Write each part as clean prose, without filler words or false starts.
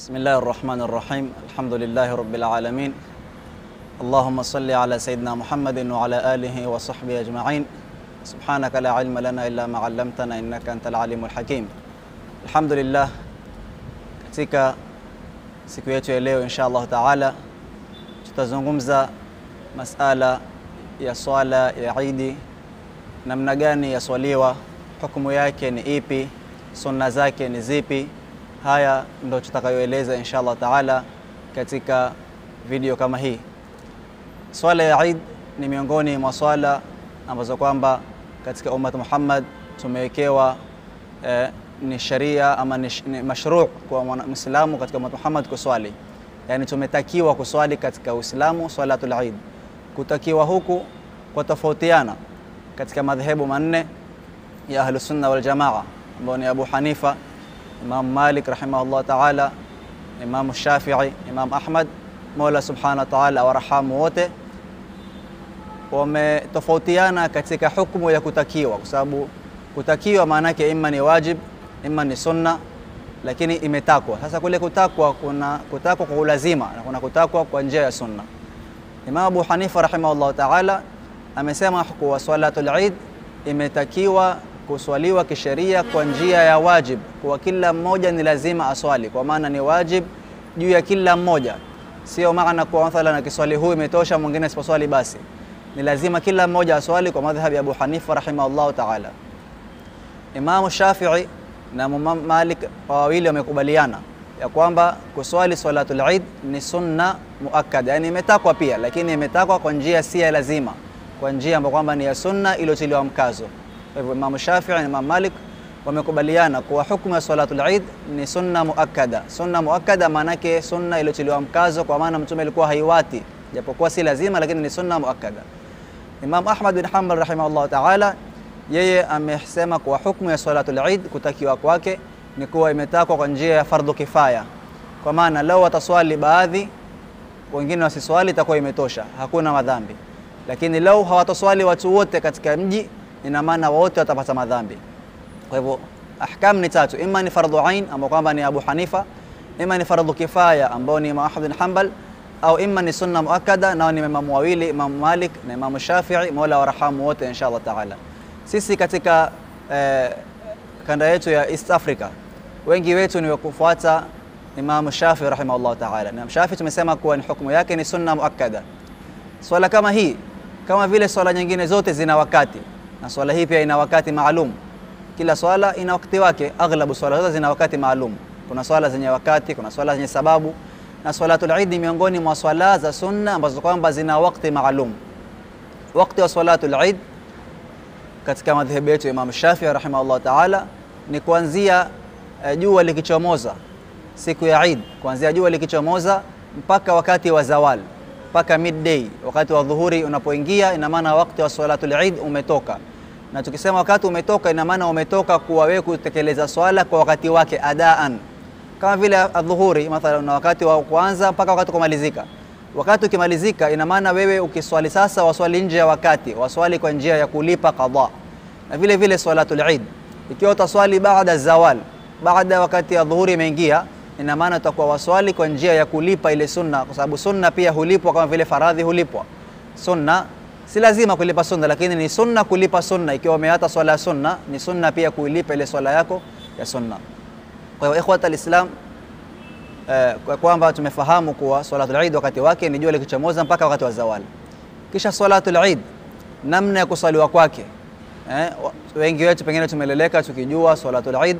بسم الله الرحمن الرحيم. الحمد لله رب العالمين. اللهم صل على سيدنا محمد وعلى آله وصحبه أجمعين. سبحانك لا علم لنا إلا ما علمتنا إنك أنت العليم الحكيم. الحمد لله. Katika siku yetu ya leo insha Allah taala tutazungumza masala ya swala ya Eid, namna gani yaswaliwa, hukumu yake ni ipi, sunna zake ni zipi. Haya ndo tutakayoeleza insha Allah taala katika video kama hii. Swala ya Eid ni miongoni mwa swala ambazo kwamba katika ummat Muhammad tumewekewa ni sharia ama ni mashru' kwa Muislamu katika ummat Muhammad kuswali. Yani tumetakiwa kuswali katika Uislamu swalatul Eid. Kutakiwa huku kwa tofautiana katika madhehebu manne ya Ahlus Sunna wal Jamaa ambao ni Abu Hanifa, Imam Malik rahimahullah ta'ala, Imam Shafi'i, Imam Ahmad, Mola subhanahu wa ta'ala warahamu wote, wametofautiana katika hukumu ya kutakiwa, kwa sababu kutakiwa maana yake imma ni wajib, imma ni sunna, lakini imetakwa. Sasa kule kutakwa kuna kutakwa kwa ulazima na kuna kutakwa kwa njia ya sunna. Imam Abu Hanifa rahimahullah ta'ala amesema kwa swalatul Eid imetakiwa kuswaliwa kisheria kwa njia ya wajib, kwa kila mmoja ni lazima aswali, kwa maana ni wajib juu ya kila mmoja. Sio maana kwa mathalan na kiswali huyu imetosha mwingine asiposwali basi. Ni lazima kila mmoja aswali kwa madhhabi ya Abu Hanifa rahimahullah ta'ala. Imam Shafi'i na Imam Malik wawili wamekubaliana ya kwamba kuswali swalatul Eid ni sunna muakkada, yani imetakwa pia, lakini imetakwa kwa njia si ya lazima, kwa njia ambayo kwamba ni ya sunna iliyotiliwa mkazo. Kwa hivyo Imam Shafi'i na Imam Malik wamekubaliana kuwa hukumu ya swalatul Eid ni sunna muakkada. Sunna muakkada maana yake sunna iliyotiliwa mkazo, kwa maana mtume alikuwa haiwati, japokuwa si lazima, lakini ni sunna muakkada. Imam Ahmad bin Hanbal rahimahullah ta'ala yeye amesema kuwa hukumu ya swalatul Eid kutakiwa kwake ni kuwa imetakwa kwa njia ya fardhu kifaya, kwa maana lao wataswali baadhi wengine wasiswali itakuwa imetosha, hakuna madhambi. Lakini lao hawataswali watu wote katika mji, ina maana wote watapata madhambi. Kwa hivyo ahkam ni tatu, imma ni fardhu ain ambao kwamba ni Abu Hanifa, imma ni fardhu kifaya ambao ni Imam Ahmad bin Hanbal, au imma ni sunna muakkada nao ni Imam wawili, Imam Malik na Imam Shafi'i, Mola warahamu wote inshallah taala. Sisi katika kanda yetu ya East Africa wengi wetu ni wakufuata Imam Shafi'i rahimahullah ta'ala. Imam Shafi'i tumesema kuwa ni hukumu yake ni sunna muakkada. Swala kama hii, kama vile swala nyingine zote zina wakati, na swala hii pia ina wakati maalum. Kila swala ina wakati wake, aghlabu swala zote zina wakati maalum. Kuna swala zenye wakati, kuna swala zenye sababu, na swalatul Eid ni miongoni mwa swala za sunna ambazo kwamba zina wakati maalum. Wakati wa swalatul Eid katika madhehebu yetu Imam Shafi'i rahimahullah ta'ala ni kuanzia jua likichomoza siku ya Eid, kuanzia jua likichomoza mpaka wakati wa zawal, mpaka midday, wakati wa dhuhuri unapoingia, ina maana wakati wa swalatul Eid umetoka. Na tukisema wakati umetoka, ina maana umetoka kuwa wewe kutekeleza swala kwa wakati wake adaan. Kama vile adhuhuri mathalan na wakati wa kuanza mpaka wakati kumalizika. Wakati ukimalizika, ina maana wewe ukiswali sasa waswali nje ya wakati, waswali kwa njia ya kulipa qada. Na vile vile swalatul Eid ikiwa utaswali baada zawal, baada wakati ya dhuhuri imeingia, ina maana utakuwa waswali kwa njia ya kulipa ile sunna, kwa sababu sunna pia hulipwa kama vile faradhi hulipwa. Sunna si lazima kulipa sunna, lakini ni sunna kulipa sunna. Ikiwa umeata swala ya sunna, ni sunna pia kuilipa ile swala yako ya sunna. Kwa hiyo ikhwata alislam, kwa kwamba tumefahamu kuwa swalatul Eid wakati wake ni jua likichomoza mpaka wakati wa zawal. Kisha swalatul Eid namna ya kuswaliwa kwake, wengi wetu pengine tumeleleka tukijua swalatul Eid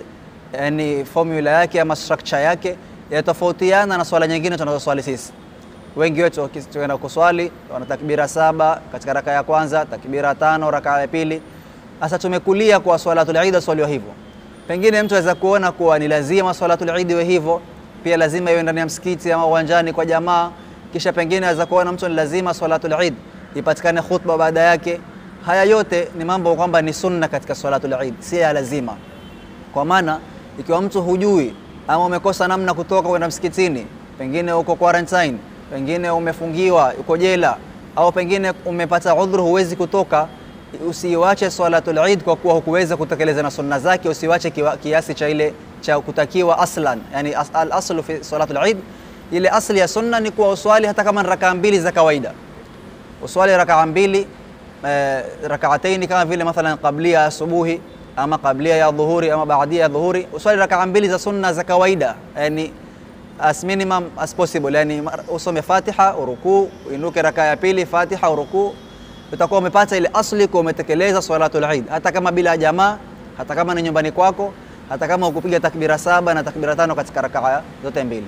yani formula yake ama structure yake yatofautiana na swala nyingine tunazoswali sisi. Wengi wetu tukienda kuswali wana takbira 7 katika raka ya kwanza, takbira 5 raka ya pili. Sasa tumekulia kwa swalatul Eid swaliwa hivyo. Pengine mtu aweza kuona kuwa ni lazima swalatul Eid iwe hivyo, pia lazima iwe ndani ya msikiti ama uwanjani kwa jamaa. Kisha pengine aweza kuona mtu ni lazima swalatul Eid ipatikane khutba baada yake. Haya yote ni mambo kwamba ni sunna katika swalatul Eid, si ya lazima. Kwa maana ikiwa mtu hujui ama umekosa namna kutoka kwenda msikitini, pengine uko quarantine, pengine umefungiwa uko jela, au pengine umepata udhuru huwezi kutoka, usiiache salatul Eid kwa kuwa hukuweza kutekeleza na sunna zake, usiiache kiasi cha ile cha kutakiwa aslan. Yani al-aslu fi salatul Eid, ile asli ya sunna ni kuwa uswali hata kama ni rakaa mbili za kawaida. Uswali rakaa mbili, rakaataini kama vile mathalan qablia asubuhi ama qablia ya dhuhuri ama baadia ya dhuhuri, uswali rakaa mbili za sunna za kawaida, yani as minimum as possible. Yani usome Fatiha, urukuu, uinuke rakaa ya pili, Fatiha, urukuu, utakuwa umepata ile asli kwa umetekeleza salatul Eid, hata kama bila jamaa, hata kama ni nyumbani kwako, hata kama ukupiga takbira 7 na takbira 5 katika rakaa zote mbili.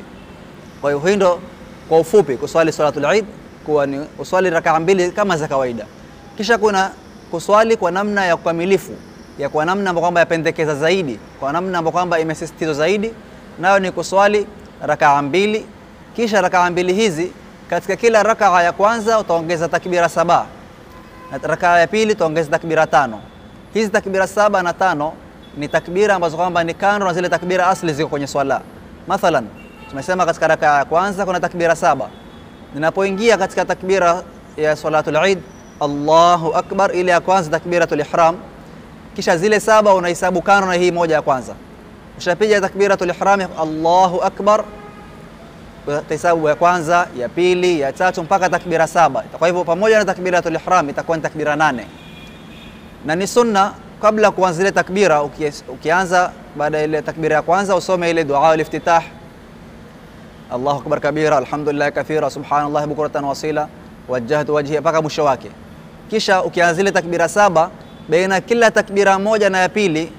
Kwa hiyo ndo kwa ufupi kuswali salatul Eid, kuwa ni uswali rakaa mbili kama za kawaida. Kisha kuna kuswali kwa namna ya ukamilifu, ya kwa namna ambayo kwamba yapendekeza zaidi, kwa namna ambayo kwamba imesisitizwa zaidi, nayo ni kuswali rakaa mbili. Kisha rakaa mbili hizi katika kila rakaa ya kwanza utaongeza takbira 7 na rakaa ya pili utaongeza takbira 5. Hizi takbira 7 na 5 ni takbira ambazo kwamba ni kando na zile takbira asli ziko kwenye swala. Mathalan tumesema katika rakaa ya kwanza kuna takbira 7. Ninapoingia katika takbira ya salatul Eid, Allahu akbar, ile ya kwanza takbiratul ihram, kisha zile 7 unahesabu kando na hii moja ya kwanza. Ushapiga takbiratul ihram Allahu akbar, utahesabu ya kwanza, ya pili, ya tatu mpaka takbira 7. Kwa hivyo pamoja na takbiratul ihram itakuwa ni takbira 8. Na ni sunna kabla kuanza ile takbira, ukianza baada ile takbira ya kwanza usome ile dua al-iftitah, Allahu akbar kabira, alhamdulillah kathira, subhanallah bukratan wasila, wajjahtu wajhi mpaka mwisho wake. Kisha ukianza ile takbira 7, baina kila takbira moja na ya pili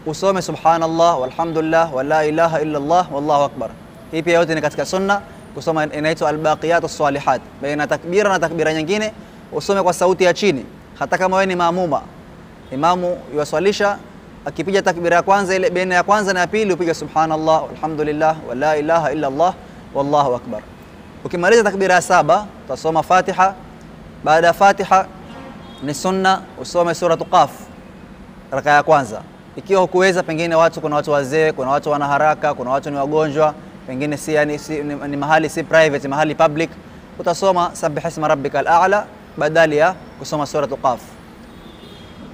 usome subhanallah walhamdulillah wala ilaha illa Allah wallahu akbar. Hii pia yote ni katika sunna kusoma, inaitwa al-baqiyatus salihat. Baina takbira na takbira nyingine usome kwa sauti ya chini, hata kama wewe ni maamuma. Imamu yuwaswalisha akipiga takbira ya kwanza, ile baina ya kwanza na ya pili upige subhanallah walhamdulillah wala ilaha illa Allah wallahu akbar. Ukimaliza takbira ya 7 utasoma Fatiha. Baada ya Fatiha ni sunna usome sura Qaf rakaa ya kwanza. Ikiwa hukuweza, pengine kuna watu wazee, kuna watu wana haraka, kuna watu ni wagonjwa, pengine ni mahali si private, mahali public, utasoma sabbih isma rabbikal a'la badali ya kusoma sura Qaf.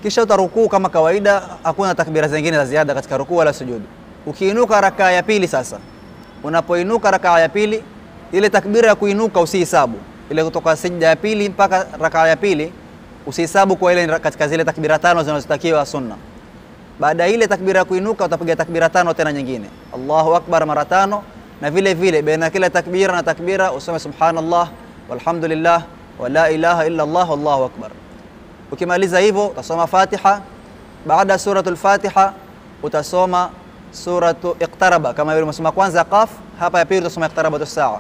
Kisha utarukuu kama kawaida, hakuna takbira zingine za ziada katika rukuu wala sujudu. Ukiinuka rakaa ya pili sasa, unapoinuka rakaa ya pili, ile takbira ya kuinuka usihesabu. Ile kutoka sijda ya pili mpaka rakaa ya pili usihesabu kwa ile katika zile takbira 5 zinazotakiwa sunna. Baada ile takbira ya kuinuka utapiga takbira 5 tena nyingine, Allahu akbar mara 5, na vile vile baina kila takbira na takbira usome subhanallah walhamdulillah wala ilaha illa Allah wallahu akbar. Ukimaliza hivyo utasoma Fatiha. Baada suratul Fatiha utasoma suratu Iqtaraba, kama vile umesoma kwanza Qaf, hapa ya pili utasoma Iqtarabatus saa.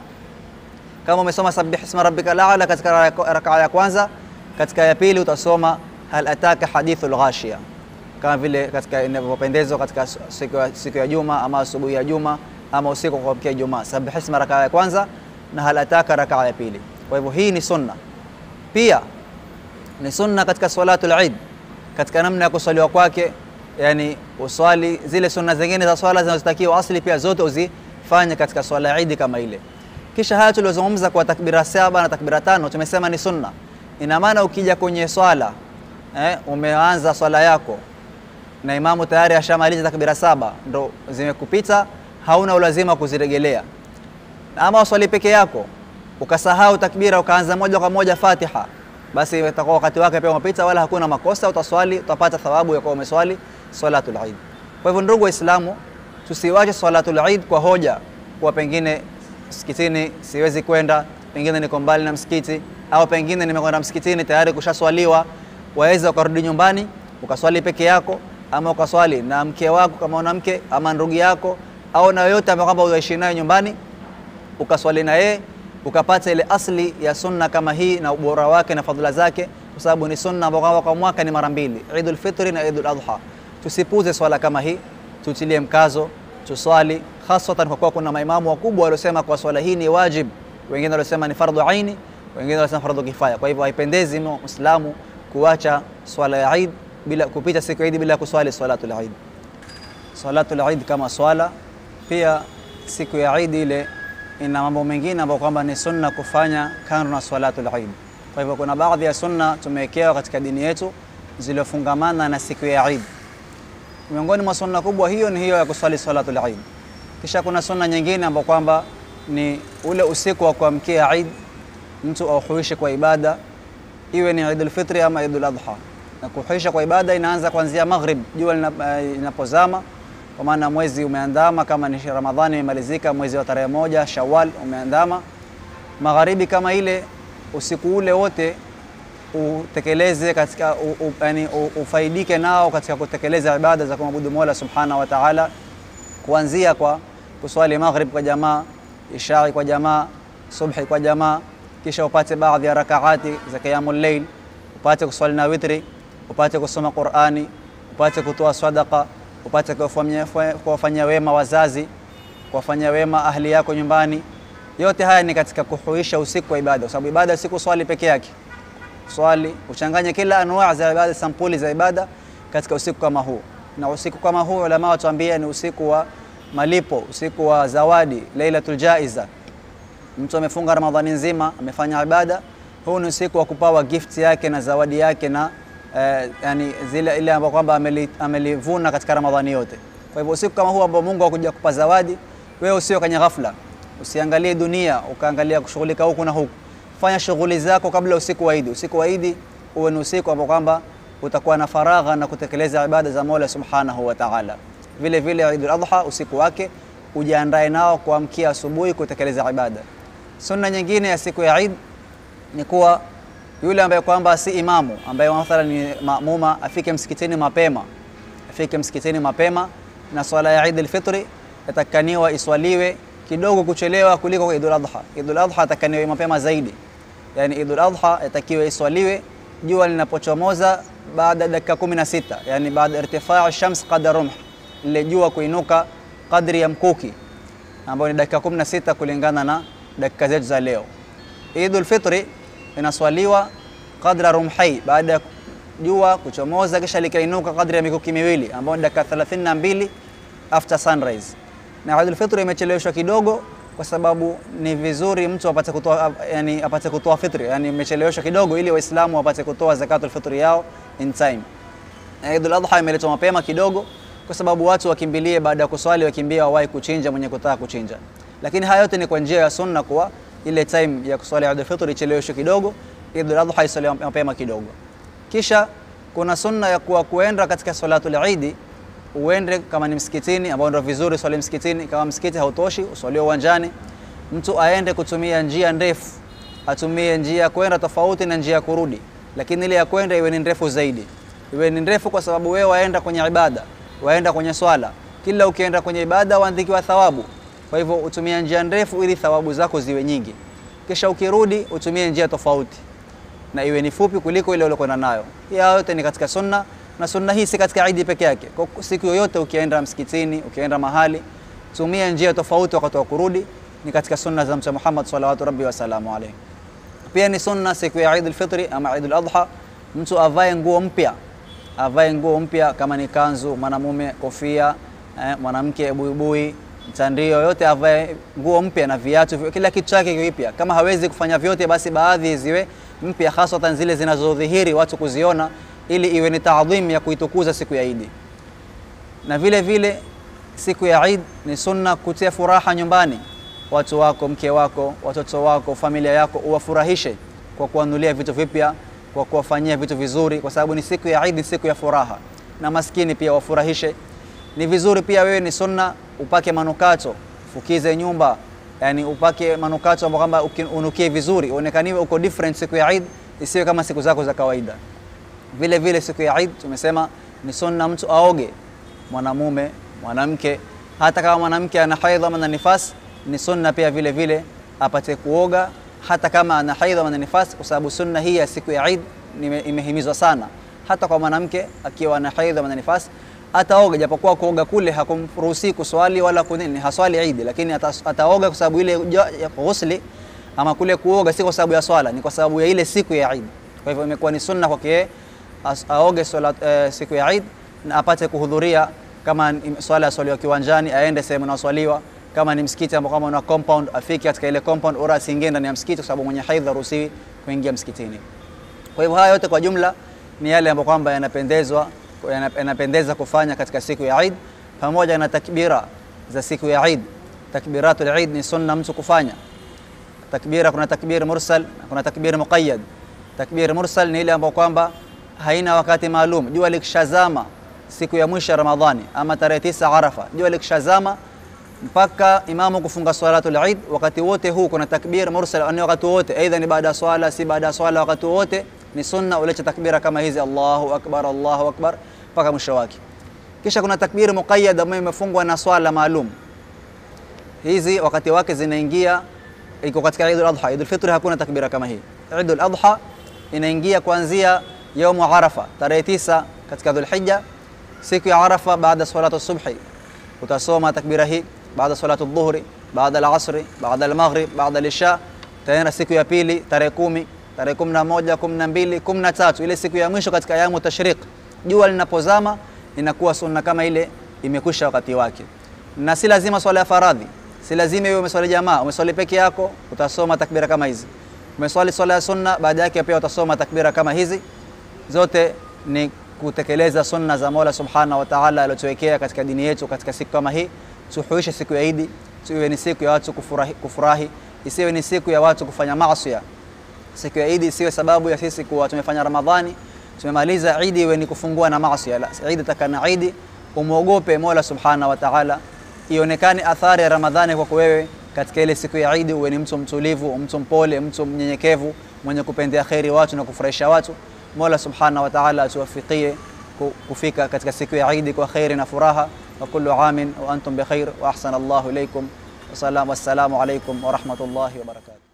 Kama umesoma sabbih isma rabbikal a'la katika rakaa ya kwanza, katika ya pili utasoma hal ataka hadithul ghashiya, kama vile katika inavyopendezwa katika siku ya Juma ama asubuhi ya Juma ama usiku kwa kuamkia Juma, sabbih isma rakaa ya kwanza na hal ataka rakaa ya pili. Kwa hivyo hii ni sunna. Pia ni sunna katika salatul Eid, katika namna ya kuswaliwa kwake, yani uswali zile sunna zingine za swala zinazotakiwa asli pia zote uzifanye katika swala ya Eid kama ile. Kisha haya tulizozungumza kwa takbira 7 na takbira 5 tumesema ni sunna. Ina maana ukija kwenye swala umeanza swala yako na imamu tayari ashamaliza takbira 7 ndo zimekupita, hauna ulazima kuzirejelea. Ama uswali peke yako ukasahau takbira ukaanza moja kwa moja Fatiha, basi itakuwa wakati wake pia umepita, wala hakuna makosa, utaswali, utapata thawabu ya kuwa umeswali salatul Eid. Kwa hivyo ndugu Waislamu, tusiwache salatul Eid kwa hoja kwa pengine msikitini siwezi kwenda, pengine niko mbali na msikiti, au pengine nimekwenda msikitini tayari kushaswaliwa. Waweza ukarudi nyumbani ukaswali peke yako, ama ukaswali na mke wako kama una mke, ama ndugu yako au na yote ambaye kwamba unaishi naye nyumbani, ukaswali na yeye ukapata ile asli ya sunna kama hii na ubora wake na fadhila zake, kwa sababu ni sunna ambayo kwa mwaka ni mara mbili, Eidul Fitri na Eidul Adha. Tusipuze swala kama hii, tutilie mkazo, tuswali, hasatan kwa kuwa kuna maimamu wakubwa waliosema kwa swala hii ni wajib, wengine waliosema ni fardhu aini, wengine walisema fardhu kifaya. Kwa hivyo haipendezi Muislamu kuacha swala ya Eid bila kupita siku ya Eid bila kuswali salatul Eid. Salatul Eid kama swala, pia siku ya Eid ile ina mambo mengine ambayo kwamba ni sunna kufanya kando na salatul Eid. Kwa hivyo kuna baadhi ya sunna tumewekewa katika dini yetu zilizofungamana na siku ya Eid. Miongoni mwa sunna kubwa hiyo ni hiyo ya kuswali salatul Eid. Kisha kuna sunna nyingine ambayo kwamba ni ule usiku wa kuamkia Eid mtu auhuishe kwa ibada, iwe ni Eid al-Fitr ama Eid al-Adha. Na kuhuisha kwa ibada inaanza kuanzia maghrib, jua linapozama, kwa maana mwezi umeandama, kama ni Ramadhani imemalizika, mwezi wa tarehe 1 Shawwal umeandama. Magharibi kama ile, usiku ule wote utekeleze katika yani ufaidike nao katika kutekeleza ibada za kumwabudu Mola Subhanahu wa Ta'ala, kuanzia kwa kuswali maghrib kwa jamaa, isha kwa jamaa, subhi kwa jamaa, kisha upate baadhi ya rakaati za qiyamul layl, upate kuswali na witri, upate kusoma Qur'ani, upate kutoa sadaqa, upate kuwafanyia wema wazazi, kuwafanyia wema ahli yako nyumbani. Yote haya ni katika kuhuisha usiku wa ibada, kwa sababu ibada si kuswali peke yake. Swali uchanganye kila anwaa za ibada, sampuli za ibada katika usiku kama huu. Na usiku kama huu ulama watuambia ni usiku wa malipo, usiku wa zawadi, Lailatul Jaiza. Mtu amefunga Ramadhani nzima, amefanya ibada, huu ni usiku wa kupawa gift yake na zawadi yake na yani zile ile ambayo kwamba amelivuna katika Ramadhani yote. Kwa hivyo usiku kama huu ambao Mungu akuja kupa zawadi, wewe usio kwenye ghafla, usiangalie dunia ukaangalia kushughulika huku na huku. Fanya shughuli zako kabla usiku wa Eid. Usiku wa Eid uwe ni usiku ambao kwamba utakuwa na faragha na kutekeleza ibada za Mola Subhanahu wa Ta'ala. Vile vile Eid al-Adha usiku wake ujiandae nao kuamkia asubuhi kutekeleza ibada. Sunna nyingine ya siku ya Eid ni kuwa yule ambaye kwamba si imamu, ambaye mathalan ni maamuma, afike msikitini mapema, na swala ya Eid al-Fitr yatakaniwa iswaliwe kidogo kuchelewa kuliko Eid al-Adha. Eid al-Adha yatakaniwa mapema zaidi. Yani Eid al-Adha yatakiwa iswaliwe jua linapochomoza baada dakika 16, yani baada irtifaa shams qadar rumh, ile jua kuinuka kadri ya mkuki, ambayo ni dakika 16 kulingana na dakika zetu za leo. Eid al-Fitr inaswaliwa qadra rumhi, baada jua kuchomoza kisha likainuka kadri ya mikuki miwili, ambayo ni dakika 32 after sunrise. Na Eid al-Fitr imecheleweshwa kidogo kwa sababu ni vizuri mtu apate kutoa fitri, yani imecheleweshwa kidogo ili Waislamu wapate kutoa zakatul fitri yao in time. Eid al-Adha imeletwa mapema kidogo kwa sababu watu wakimbilie baada ya kuswali, wakimbia wawahi kuchinja mwenye kutaka kuchinja. Lakini haya yote ni kwa njia ya sunna, kwa ile time ya kuswali Eid al-Fitr icheleweshwe kidogo, Eid al-Adha iswaliwe mapema kidogo. Kisha kuna sunna ya kuenda katika salatul Eid, uende kama ni msikitini, ambao ndio vizuri swali msikitini. Kama msikiti hautoshi, uswalie uwanjani. Mtu aende kutumia njia ndefu, atumie njia kwenda tofauti na njia kurudi, lakini ile ya kwenda iwe ni ndefu zaidi. Iwe ni ndefu kwa sababu wewe waenda kwenye ibada, waenda kwenye swala. Kila ukienda kwenye ibada waandikiwa thawabu. Kwa hivyo utumie njia ndefu ili thawabu zako ziwe nyingi. Kisha ukirudi utumie njia tofauti na iwe ni fupi kuliko ile uliyokwenda nayo. Hii yote ni katika sunna, na sunna hii si katika Eid peke yake. Kwa siku yoyote ukienda msikitini, ukienda mahali, tumia njia tofauti wakati wa kurudi. Ni katika sunna za Mtume Muhammad sallallahu alaihi wasallam. Pia ni sunna siku ya Eid al-Fitr ama Eid al-Adha mtu avae nguo mpya, kama ni kanzu, mwanamume kofia, mwanamke buibui, mtandio, yote avae nguo mpya na viatu, kila kitu chake kipya. Kama hawezi kufanya vyote, basi baadhi ziwe mpya, hasa zile zinazodhihiri watu kuziona, ili iwe ni taadhim ya kuitukuza siku ya Eid. Na vile vile siku ya Eid ni sunna kutia furaha nyumbani, watu wako, mke wako, watoto wako, familia yako, uwafurahishe kwa kuwanunulia vitu vipya, kwa kuwafanyia vitu vizuri, kwa sababu ni siku ya Eid, ni siku ya furaha. Na maskini pia wafurahishe. Ni vizuri pia wewe, ni sunna upake manukato, fukize nyumba, yani upake manukato ambapo kwamba unukie vizuri, uonekaniwe uko different siku ya Eid, isiwe kama siku zako za kawaida. Vile vile siku ya Eid tumesema ni sunna mtu aoge, mwanamume, mwanamke. Hata kama mwanamke ana haidha ama nifas, ni sunna pia vile vile apate kuoga hata kama ana haidha ama nifas, kwa sababu sunna hii ya siku ya Eid imehimizwa sana. Hata kwa mwanamke akiwa ana haidha ama nifas ataoga, japokuwa kuoga kule hakumruhusi kuswali wala kunini, haswali Eid, lakini ataoga kwa sababu ile ghusli ama kule kuoga si kwa sababu ya swala, ni kwa sababu ya ile siku ya Eid. Kwa hivyo imekuwa ni sunna kwake aoge siku ya Eid na apate kuhudhuria. Kama swala ya kiwanjani, aende sehemu inayoswaliwa. Kama ni msikiti ambao kama una compound, afike katika ile compound, ora asiingie ndani ya msikiti, kwa sababu mwenye haidha haruhusiwi kuingia msikitini. Kwa hivyo haya yote kwa jumla ni yale ambayo kwamba yanapendeza kufanya katika siku ya Eid, pamoja na takbira za siku ya Eid. Takbiratul Eid ni sunna mtu kufanya. Takbira, kuna takbir mursal, kuna takbir muqayyad. Takbir mursal ni ile ambayo kwamba haina wakati maalum. Jua likishazama siku ya mwisho Ramadhani ama tarehe 9 Arafa, jua likishazama mpaka imamu kufunga swalatul Eid, wakati wote huu kuna takbir mursal, ni wakati wote, aidha ni baada ya swala, si baada ya swala, wakati wote ni sunna ulete takbira kama hizi, Allahu akbar mpaka mwisho wake. Kisha kuna takbir muqayyad ambayo imefungwa na swala maalum. Hizi wakati wake zinaingia iko katika Eid al-Adha. Eid al-Fitr hakuna takbira kama hii. Eid al-Adha inaingia kuanzia يوم Arafa tarehe 9 katika Dhulhijja. Siku ya Arafa baada salatu subhi utasoma takbira hii, baada salatu dhuhri, baada al-asri, baada al-maghrib, baada al-isha. Tena siku ya pili tarehe 10, tarehe 11, 12, 13, ile siku ya mwisho katika ayamu tashriq, jua linapozama inakuwa sunna kama ile imekwisha wakati wake. Na si lazima swala ya faradhi, si lazima iwe umeswali jamaa, umeswali peke yako utasoma takbira kama hizi. Umeswali swala ya sunna, baada yake pia utasoma takbira kama hizi. Zote ni kutekeleza sunna za Mola Subhanahu wa Ta'ala alizotuwekea katika dini yetu katika siku kama hii. Tuhuishe siku ya Eid, isiwe ni siku ya watu kufurahi, isiwe ni siku ya watu kufanya maasi. Siku ya Eid isiwe sababu ya sisi kuwa tumefanya Ramadhani, tumemaliza Eid iwe ni kufungua na maasi. Eid takana Eid, umuogope Mola Subhanahu wa Ta'ala, ionekane athari ya Ramadhani kwa wewe katika ile siku ya Eid. Uwe ni mtu mtulivu, mtu mpole, mtu mnyenyekevu, mwenye kupendea khairi watu na kufurahisha watu. Mola Subhanahu wa Ta'ala atuwafikie kufika katika siku ya Eid kwa khairi na furaha. Wa kullu amin wa antum bi khair wa ahsana Allahu ilaykum. Wassalamu alaykum wa rahmatullahi wa barakatuh.